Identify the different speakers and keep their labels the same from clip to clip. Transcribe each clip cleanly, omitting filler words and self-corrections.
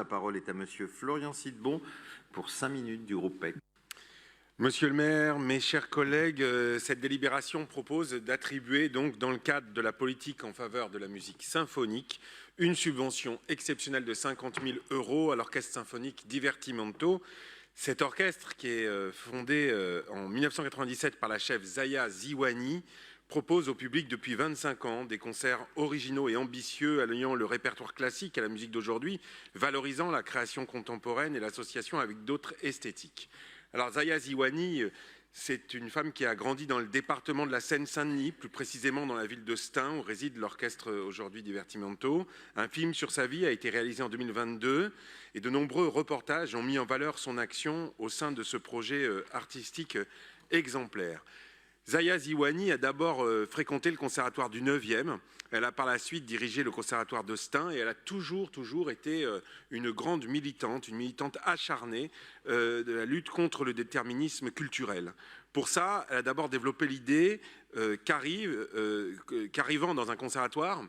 Speaker 1: La parole est à Monsieur Florian Sidbon pour 5 minutes du groupe PEC.
Speaker 2: Monsieur le maire, mes chers collègues, cette délibération propose d'attribuer donc dans le cadre de la politique en faveur de la musique symphonique une subvention exceptionnelle de 50 000 € à l'orchestre symphonique Divertimento. Cet orchestre, qui est fondé en 1997 par la chef Zaya Ziwani, propose au public depuis 25 ans des concerts originaux et ambitieux alliant le répertoire classique à la musique d'aujourd'hui, valorisant la création contemporaine et l'association avec d'autres esthétiques. Alors Zaya Ziwani, c'est une femme qui a grandi dans le département de la Seine-Saint-Denis, plus précisément dans la ville de Stein, où réside l'orchestre aujourd'hui Divertimento. Un film sur sa vie a été réalisé en 2022 et de nombreux reportages ont mis en valeur son action au sein de ce projet artistique exemplaire. Zaya Ziwani a d'abord fréquenté le conservatoire du 9e. Elle a par la suite dirigé le conservatoire de Stein et elle a toujours été une grande militante, une militante acharnée de la lutte contre le déterminisme culturel. Pour ça, elle a d'abord développé l'idée qu'arrivant dans un conservatoire,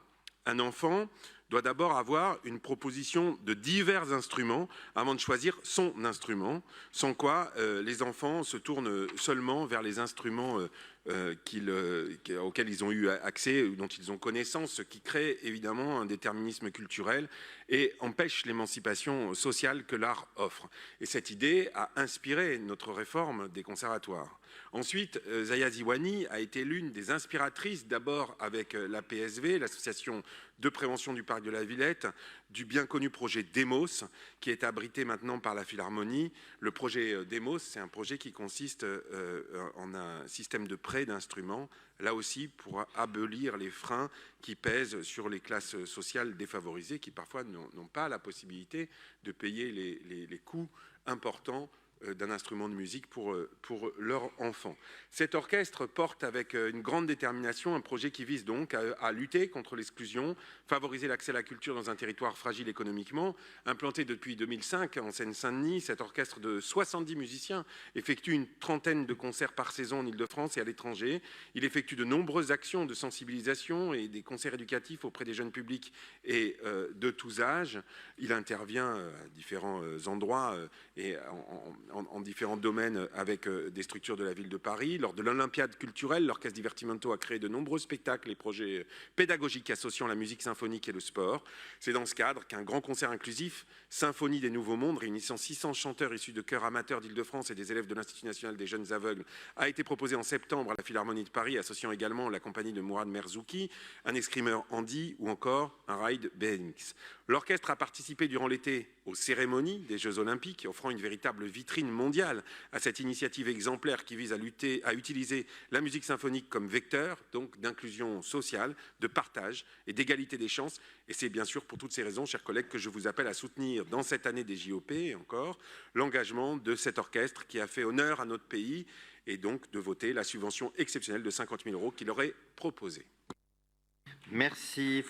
Speaker 2: un enfant doit d'abord avoir une proposition de divers instruments avant de choisir son instrument, sans quoi les enfants se tournent seulement vers les instruments auxquels ils ont eu accès, dont ils ont connaissance, ce qui crée évidemment un déterminisme culturel et empêche l'émancipation sociale que l'art offre. Et cette idée a inspiré notre réforme des conservatoires. Ensuite, Zaya Ziwani a été l'une des inspiratrices, d'abord avec la PSV, l'association de prévention du parc de la Villette, du bien connu projet Demos, qui est abrité maintenant par la Philharmonie. Le projet Demos, c'est un projet qui consiste en un système de prêt d'instruments, là aussi pour abolir les freins qui pèsent sur les classes sociales défavorisées, qui parfois n'ont pas la possibilité de payer les coûts importants d'un instrument de musique pour leurs enfants. Cet orchestre porte avec une grande détermination un projet qui vise donc à lutter contre l'exclusion, favoriser l'accès à la culture dans un territoire fragile économiquement. Implanté depuis 2005 en Seine-Saint-Denis, cet orchestre de 70 musiciens effectue une trentaine de concerts par saison en Île-de-France et à l'étranger. Il effectue de nombreuses actions de sensibilisation et des concerts éducatifs auprès des jeunes publics et de tous âges. Il intervient à différents endroits et en différents domaines avec des structures de la ville de Paris. Lors de l'Olympiade culturelle, l'orchestre Divertimento a créé de nombreux spectacles et projets pédagogiques associant la musique symphonique et le sport. C'est dans ce cadre qu'un grand concert inclusif, Symphonie des Nouveaux Mondes, réunissant 600 chanteurs issus de chœurs amateurs d'Île-de-France et des élèves de l'Institut national des jeunes aveugles, a été proposé en septembre à la Philharmonie de Paris, associant également la compagnie de Mourad Merzouki, un escrimeur Andy ou encore un ride BMX. L'orchestre a participé durant l'été aux cérémonies des Jeux Olympiques, offrant une véritable vitrine mondiale à cette initiative exemplaire qui vise à utiliser la musique symphonique comme vecteur donc d'inclusion sociale, de partage et d'égalité des chances. Et c'est bien sûr pour toutes ces raisons, chers collègues, que je vous appelle à soutenir dans cette année des JOP encore l'engagement de cet orchestre qui a fait honneur à notre pays et donc de voter la subvention exceptionnelle de 50 000 € qu'il aurait proposée.
Speaker 1: Merci.